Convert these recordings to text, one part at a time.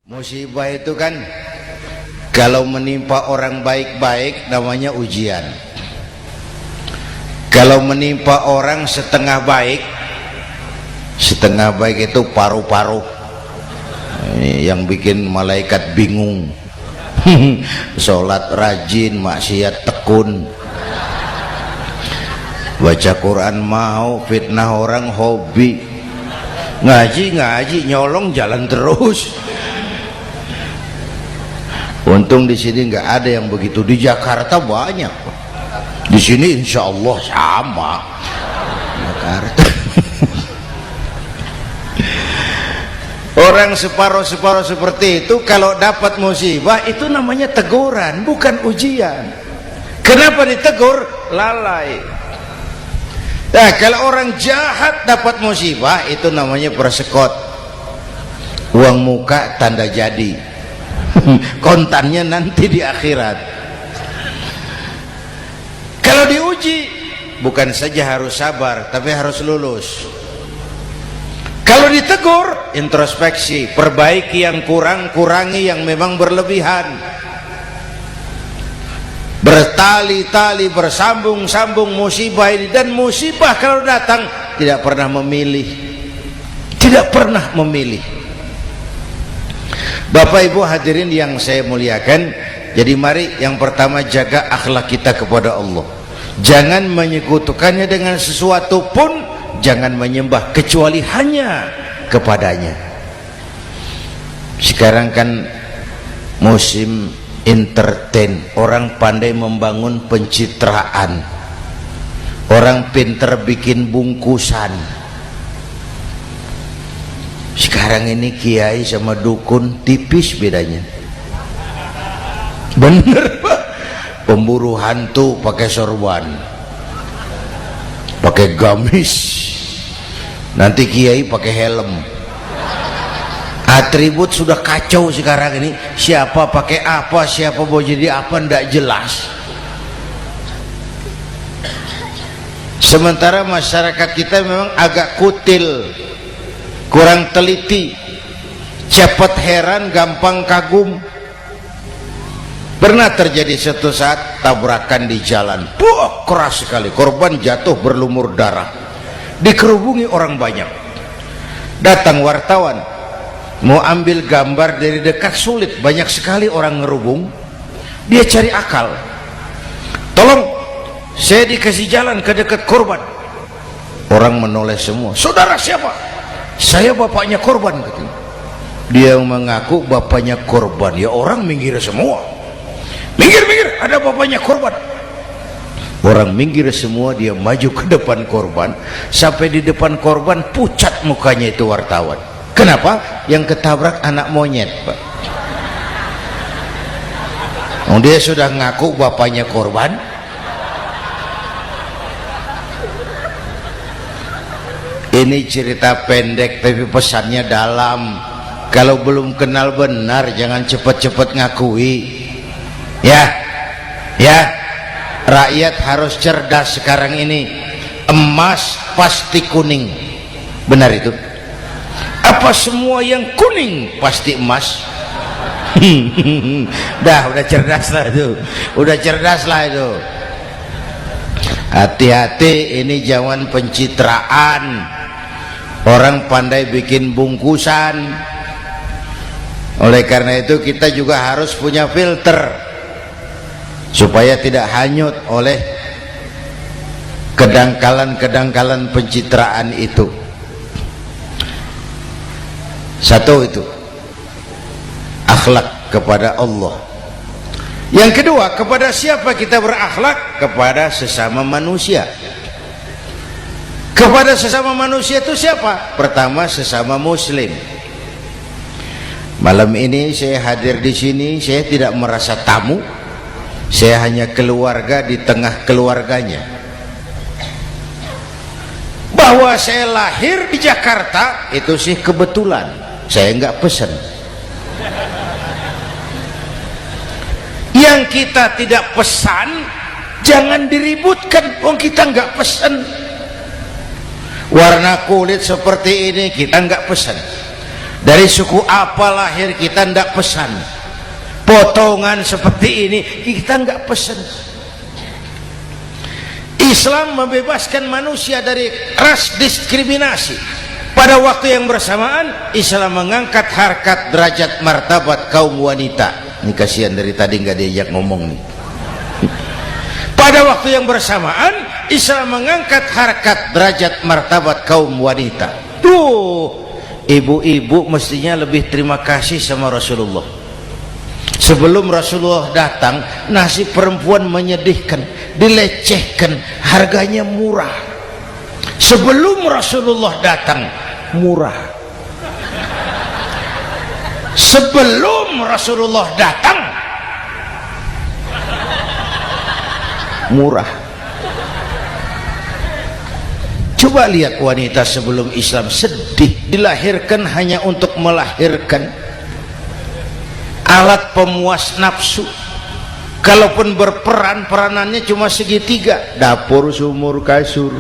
Musibah itu kan kalau menimpa orang baik-baik namanya ujian. Kalau menimpa orang setengah baik itu paru-paru. Yang bikin malaikat bingung. Sholat rajin, maksiat tekun. Baca Quran mau, fitnah orang hobi. Ngaji nyolong jalan terus. Untung di sini nggak ada yang begitu. Di Jakarta banyak. Di sini insya Allah sama. Jakarta. Orang separuh-separuh seperti itu kalau dapat musibah itu namanya teguran, bukan ujian. Kenapa ditegur? Lalai. Nah, kalau orang jahat dapat musibah itu namanya persekot. Uang muka tanda jadi. Kontannya nanti di akhirat. Kalau diuji bukan saja harus sabar tapi harus lulus. Kalau ditegur introspeksi, perbaiki yang kurang, kurangi yang memang berlebihan. Bertali-tali, bersambung-sambung musibah ini. Dan musibah kalau datang tidak pernah memilih. Tidak pernah memilih. Bapak Ibu hadirin yang saya muliakan, jadi mari yang pertama jaga akhlak kita kepada Allah. Jangan menyekutukannya dengan sesuatu pun, jangan menyembah kecuali hanya kepadanya. Sekarang kan musim entertain, orang pandai membangun pencitraan, orang pinter bikin bungkusan. Sekarang ini kiai sama dukun tipis bedanya. Bener Pak. Pemburu hantu pakai sorban, pakai gamis, nanti kiai pakai helm. Atribut sudah kacau sekarang ini. Siapa pakai apa, siapa mau jadi apa, ndak jelas. Sementara masyarakat kita memang agak kutil, kurang teliti, cepat heran, gampang kagum. Pernah terjadi suatu saat tabrakan di jalan, keras sekali, korban jatuh berlumur darah, dikerubungi orang banyak. Datang wartawan mau ambil gambar dari dekat, sulit, banyak sekali orang ngerubung. Dia cari akal, tolong saya dikasih jalan ke dekat korban. Orang menoleh semua. Saudara siapa? Saya bapaknya korban, katanya. Dia mengaku bapaknya korban. Ya orang minggir semua. Minggir, ada bapaknya korban. Orang minggir semua, dia maju ke depan korban. Sampai di depan korban pucat mukanya itu wartawan. Kenapa? Yang ketabrak anak monyet, Pak. Oh, dia sudah ngaku bapaknya korban. Ini cerita pendek tapi pesannya dalam. Kalau belum kenal benar jangan cepat-cepat ngakui. Ya, rakyat harus cerdas sekarang ini. Emas pasti kuning. Benar itu? Apa semua yang kuning pasti emas? udah cerdas lah itu. Udah cerdas lah itu. Hati-hati, ini zaman pencitraan. Orang pandai bikin bungkusan. Oleh karena itu kita juga harus punya filter supaya tidak hanyut oleh kedangkalan-kedangkalan pencitraan itu. Satu itu akhlak kepada Allah. Yang kedua, kepada siapa kita berakhlak? Kepada sesama manusia. Kepada sesama manusia itu siapa? Pertama, sesama muslim. Malam ini saya hadir di sini, saya tidak merasa tamu. Saya hanya keluarga di tengah keluarganya. Bahwa saya lahir di Jakarta itu sih kebetulan. Saya nggak pesan. Yang kita tidak pesan jangan diributkan. Wong kita nggak pesan. Warna kulit seperti ini kita nggak pesan. Dari suku apa lahir kita ndak pesan. Potongan seperti ini kita nggak pesan. Islam membebaskan manusia dari ras diskriminasi. Pada waktu yang bersamaan Islam mengangkat harkat, derajat, martabat kaum wanita. Ini kasihan dari tadi nggak diajak ngomong nih. Pada waktu yang bersamaan Islam mengangkat harkat, derajat, martabat kaum wanita. Tuh, ibu-ibu mestinya lebih terima kasih sama Rasulullah. Sebelum Rasulullah datang, nasib perempuan menyedihkan, dilecehkan, harganya murah. Sebelum Rasulullah datang, murah. Sebelum Rasulullah datang, murah. Coba lihat wanita sebelum Islam, sedih, dilahirkan hanya untuk melahirkan, alat pemuas nafsu. Kalaupun berperan, peranannya cuma segitiga, dapur sumur kasur,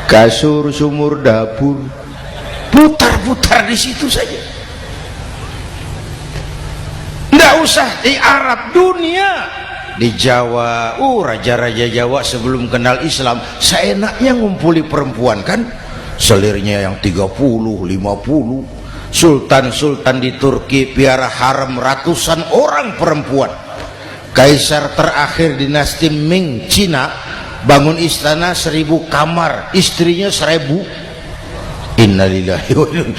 kasur sumur dapur, putar-putar di situ saja. Nggak usah di Arab, dunia, di Jawa. Raja-raja Jawa sebelum kenal Islam seenaknya ngumpuli perempuan kan, selirnya yang 30, 50. Sultan-sultan di Turki piara harem ratusan orang perempuan. Kaisar terakhir dinasti Ming Cina bangun istana 1000 kamar, istrinya 1000. Innalillahi wa inna.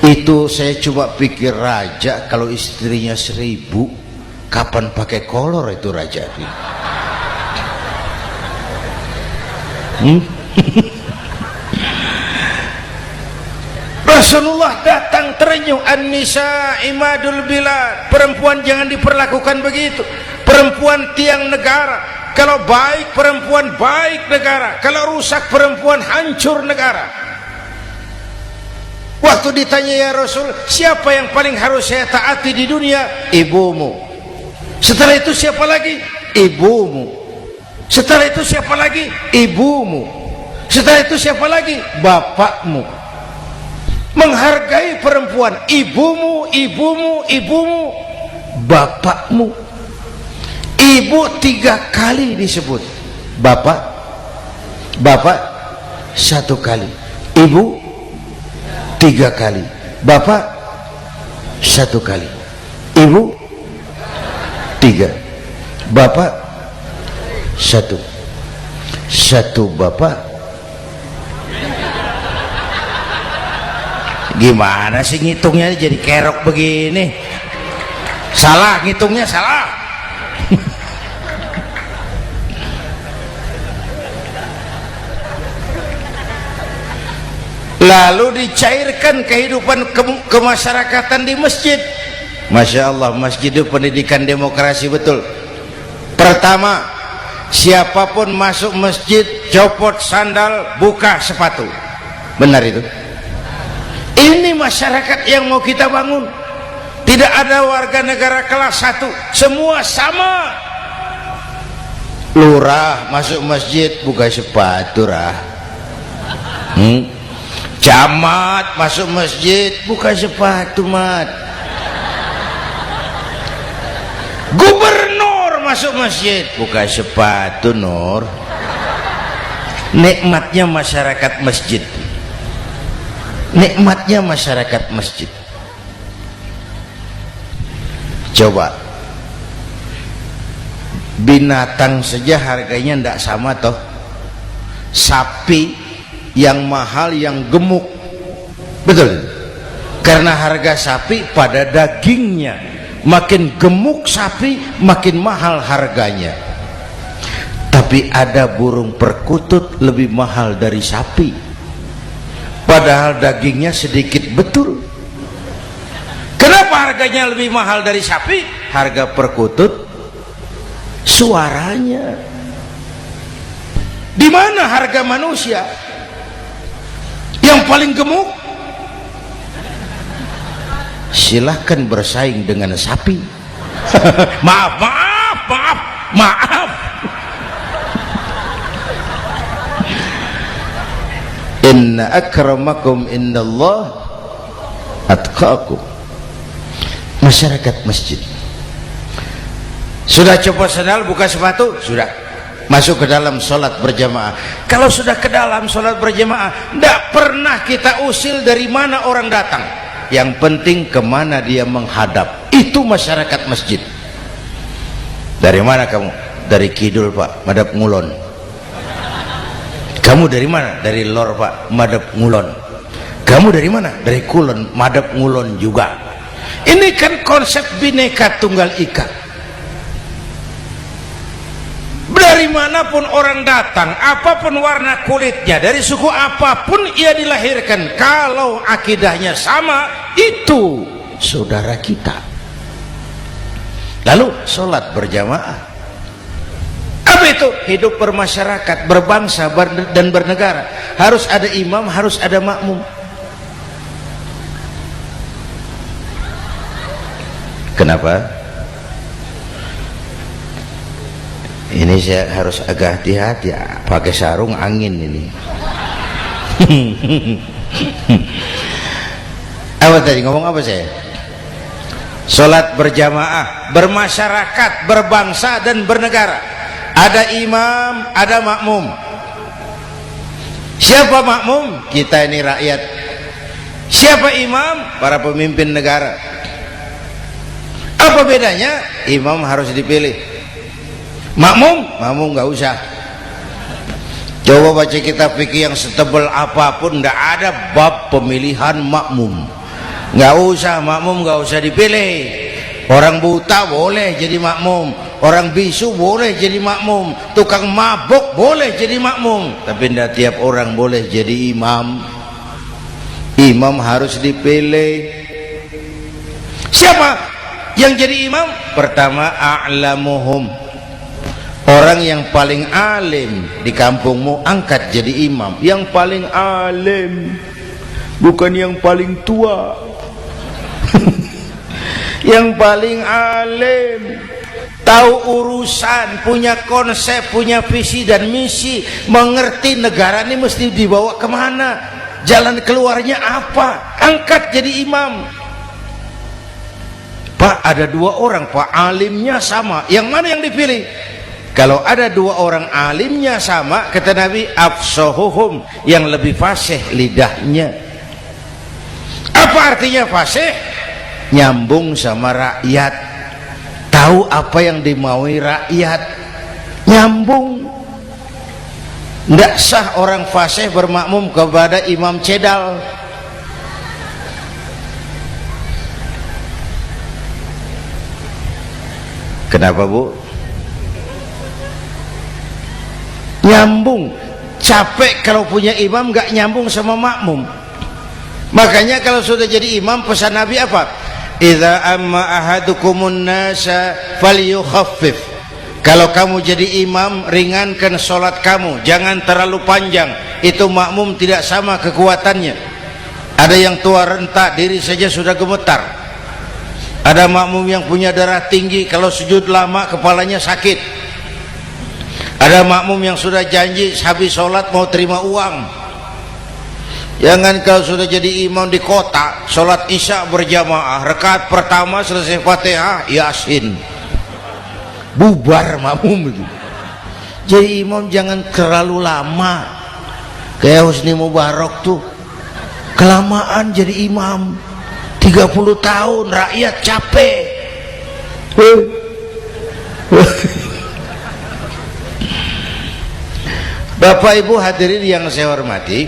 Itu saya coba pikir, raja kalau istrinya 1000, kapan pakai kolor itu raja? Rasulullah datang terenyuh, an-nisa imadul bilad. Perempuan jangan diperlakukan begitu. Perempuan tiang negara. Kalau baik perempuan, baik negara. Kalau rusak perempuan, hancur negara. Waktu ditanya, ya Rasul, siapa yang paling harus saya taati di dunia? Ibumu. Setelah itu siapa lagi? Ibumu. Setelah itu siapa lagi? Ibumu. Setelah itu siapa lagi? Bapakmu. Menghargai perempuan, ibumu, ibumu, ibumu, bapakmu. Ibu 3 kali disebut, bapak, bapak 1 kali, ibu 3 kali, bapak 1 kali, ibu 3, bapak 1, 1 bapak. Gimana sih ngitungnya jadi kerok begini? Salah ngitungnya, salah. Lalu dicairkan kehidupan kemasyarakatan di masjid. Masya Allah, masjid itu pendidikan demokrasi betul. Pertama, siapapun masuk masjid copot sandal, buka sepatu. Benar itu? Ini masyarakat yang mau kita bangun. Tidak ada warga negara kelas 1, semua sama. Lurah masuk masjid buka sepatu, rah. Camat masuk masjid buka sepatu, mat. Gubernur masuk masjid buka sepatu, Nur. Nikmatnya masyarakat masjid. Nikmatnya masyarakat masjid. Coba, binatang saja harganya tidak sama toh. Sapi yang mahal, yang gemuk, betul? Karena harga sapi pada dagingnya. Makin gemuk sapi, makin mahal harganya. Tapi ada burung perkutut lebih mahal dari sapi, padahal dagingnya sedikit, betul. Kenapa harganya lebih mahal dari sapi? Harga perkutut suaranya. Di mana harga manusia yang paling gemuk? Silahkan bersaing dengan sapi. Maaf, maaf, maaf, maaf. Inna akramakum indallah atqakum, masyarakat masjid. Sudah coba sandal, buka sepatu, sudah masuk ke dalam sholat berjamaah. Kalau sudah ke dalam sholat berjamaah, tidak pernah kita usil dari mana orang datang, yang penting kemana dia menghadap. Itu masyarakat masjid. Dari mana kamu? Dari kidul Pak, madhab ngulon. Kamu dari mana? Dari lor Pak, madhab ngulon. Kamu dari mana? Dari kulon, madhab ngulon juga. Ini kan konsep bineka tunggal ika. Dari manapun orang datang, apapun warna kulitnya, dari suku apapun ia dilahirkan, kalau akidahnya sama, itu saudara kita. Lalu sholat berjamaah, apa itu? Hidup bermasyarakat, berbangsa dan bernegara. Harus ada imam, harus ada makmum. Kenapa? Ini saya harus agak hati-hati, pakai sarung angin ini. Apa tadi ngomong apa saya? Sholat berjamaah, bermasyarakat, berbangsa dan bernegara. Ada imam, ada makmum. Siapa makmum? Kita ini rakyat. Siapa imam? Para pemimpin negara. Apa bedanya? Imam harus dipilih, makmum nggak usah. Coba baca kitab fikih yang setebal apapun, nggak ada bab pemilihan makmum. Nggak usah, makmum nggak usah dipilih. Orang buta boleh jadi makmum, orang bisu boleh jadi makmum, tukang mabuk boleh jadi makmum, tapi tidak tiap orang boleh jadi imam. Imam harus dipilih. Siapa yang jadi imam? Pertama, a'lamuhum, orang yang paling alim di kampungmu, angkat jadi imam. Yang paling alim, bukan yang paling tua. Yang paling alim, tahu urusan, punya konsep, punya visi dan misi, mengerti negara ini mesti dibawa kemana, jalan keluarnya apa, angkat jadi imam. Pak, ada dua orang Pak, alimnya sama, yang mana yang dipilih? Kalau ada dua orang alimnya sama, kata Nabi, afsahuhum, yang lebih fasih lidahnya. Apa artinya fasih? Nyambung sama rakyat, tahu apa yang dimaui rakyat, nyambung. Tidak sah orang fasih bermakmum kepada imam cedal. Kenapa Bu? Nyambung. Capek kalau punya imam gak nyambung sama makmum. Makanya kalau sudah jadi imam, pesan Nabi apa? Idza amma ahadukumun nasa falyukhaffif. Kalau kamu jadi imam, ringankan sholat kamu, jangan terlalu panjang. Itu makmum tidak sama kekuatannya. Ada yang tua renta, diri saja sudah gemetar. Ada makmum yang punya darah tinggi, kalau sujud lama kepalanya sakit. Ada makmum yang sudah janji habis sholat mau terima uang. Jangan kalau sudah jadi imam di kota, sholat isya berjamaah, rakaat pertama selesai Fatihah, Yasin, bubar makmum itu. Jadi imam jangan terlalu lama, kayak Husni Mubarak tuh kelamaan jadi imam 30 tahun, rakyat capek. Bapak Ibu hadirin yang saya hormati,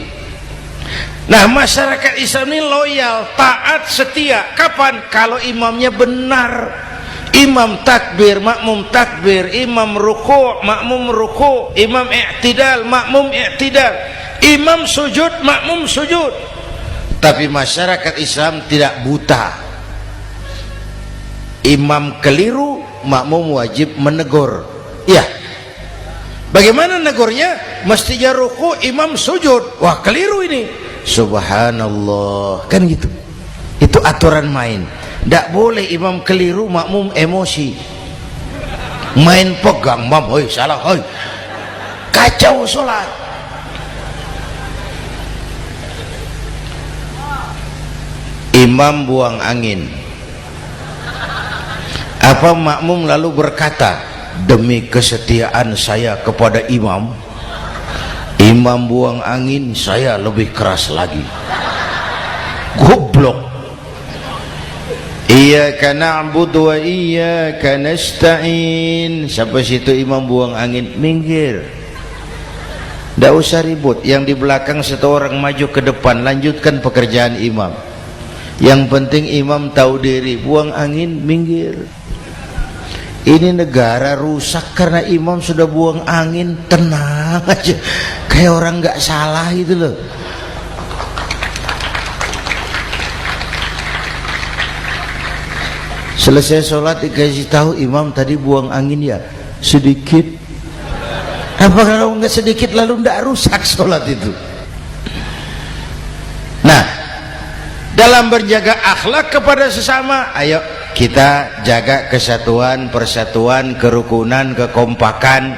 nah masyarakat Islam ini loyal, taat, setia. Kapan? Kalau imamnya benar. Imam takbir, makmum takbir, imam ruku', makmum ruku', imam i'tidal, makmum i'tidal, imam sujud, makmum sujud. Tapi masyarakat Islam tidak buta. Imam keliru, makmum wajib menegur. Ya, bagaimana negurnya? Mestinya ruku', imam sujud. Wah, keliru ini. Subhanallah, kan gitu. Itu aturan main. Tidak boleh imam keliru, makmum emosi, main pegang, mam, hoi salah, hoi, kacau sholat. Imam buang angin. Apa makmum lalu berkata, demi kesetiaan saya kepada imam, imam buang angin, saya lebih keras lagi. Goblok. Iyyaka na'budu wa iyyaka nasta'in. Sampai situ imam buang angin, minggir. Tidak usah ribut. Yang di belakang satu orang maju ke depan, lanjutkan pekerjaan imam. Yang penting imam tahu diri, buang angin, minggir. Ini negara rusak karena imam sudah buang angin. Tenang aja, kayak orang nggak salah itu loh. Selesai sholat dikasih tahu, imam tadi buang angin ya sedikit. Apa kalau nggak sedikit lalu nggak rusak sholat itu? Nah, dalam berjaga akhlak kepada sesama, ayo kita jaga kesatuan, persatuan, kerukunan, kekompakan.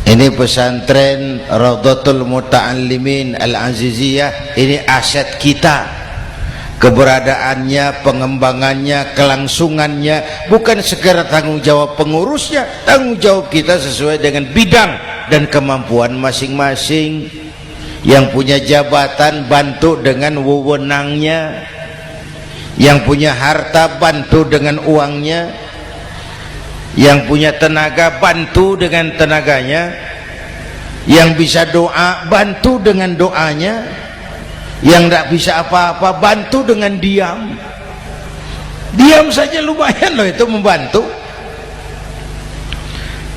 Ini pesantren Raudhatul Muta'allimin Al-Aziziyah, ini aset kita. Keberadaannya, pengembangannya, kelangsungannya bukan sekedar tanggung jawab pengurusnya, tanggung jawab kita sesuai dengan bidang dan kemampuan masing-masing. Yang punya jabatan bantu dengan wewenangnya, yang punya harta bantu dengan uangnya, yang punya tenaga bantu dengan tenaganya, yang bisa doa bantu dengan doanya, yang tidak bisa apa-apa bantu dengan diam. Diam saja lumayan loh itu membantu.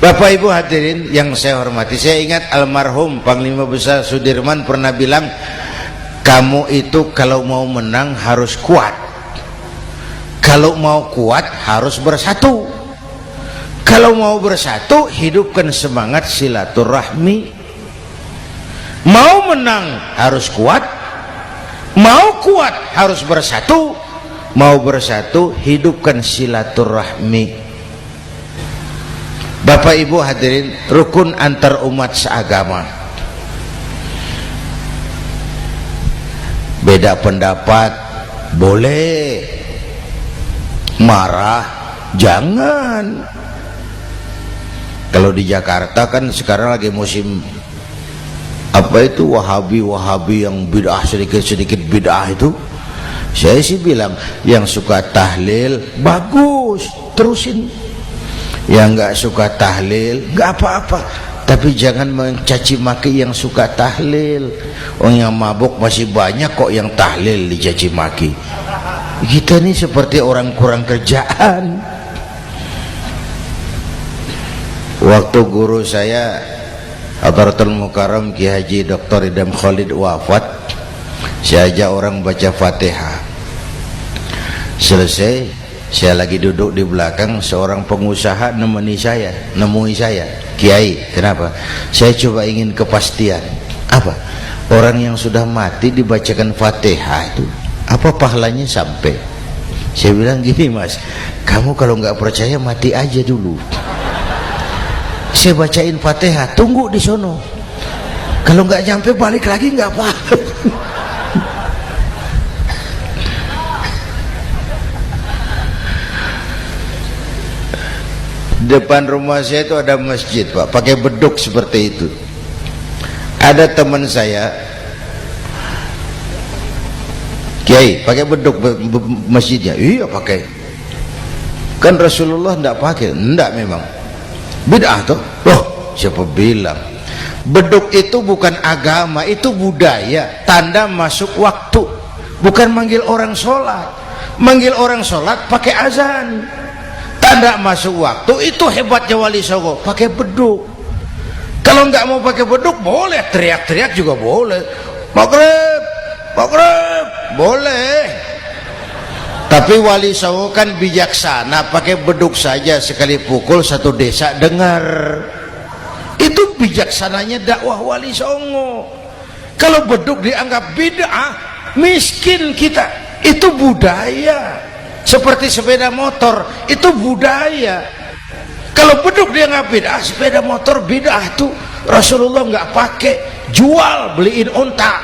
Bapak Ibu hadirin yang saya hormati, saya ingat almarhum Panglima Besar Sudirman pernah bilang, kamu itu kalau mau menang harus kuat, kalau mau kuat harus bersatu, kalau mau bersatu hidupkan semangat silaturahmi. Mau menang harus kuat, mau kuat harus bersatu, mau bersatu hidupkan silaturahmi. Bapak Ibu hadirin, rukun antar umat seagama. Beda pendapat boleh, marah jangan. Kalau di Jakarta kan sekarang lagi musim apa itu wahabi yang bid'ah, sedikit bid'ah itu. Saya sih bilang yang suka tahlil bagus, terusin. Yang nggak suka tahlil nggak apa-apa, tapi jangan mencaci maki yang suka tahlil. Orang yang mabuk masih banyak kok yang tahlil dicaci maki. Kita ini seperti orang kurang kerjaan. Waktu guru saya Hadratul Mukarram Ki Haji Dr. Idham Khalid wafat, saya ajak orang baca Fatihah. Selesai, saya lagi duduk di belakang, seorang pengusaha nemui saya, Kiai, kenapa? Saya coba ingin kepastian. Apa? Orang yang sudah mati dibacakan Fatihah itu, apa pahalanya sampai? Saya bilang gini, Mas, kamu kalau nggak percaya mati aja dulu. Saya bacain Fatihah, tunggu di sono. Kalau nggak nyampe balik lagi nggak apa-apa. Depan rumah saya itu ada masjid, Pak, pakai beduk seperti itu. Ada teman saya, Kiai, pakai beduk masjidnya. Iya pakai. Kan Rasulullah enggak pakai. Enggak memang. Bid'ah tuh. Loh, siapa bilang? Beduk itu bukan agama, itu budaya, tanda masuk waktu. Bukan manggil orang sholat. Manggil orang sholat pakai azan. Tanda masuk waktu, itu hebatnya Wali Songo, pakai beduk. Kalau nggak mau pakai beduk boleh, teriak-teriak juga boleh. Maghrib, maghrib, boleh. Tapi Wali Songo kan bijaksana, pakai beduk saja, sekali pukul satu desa dengar. Itu bijaksananya dakwah Wali Songo. Kalau beduk dianggap bid'ah, miskin kita. Itu budaya. Seperti sepeda motor, itu budaya. Kalau beduk dia nggak bid'ah, sepeda motor bid'ah tuh. Rasulullah nggak pakai, jual, beliin unta.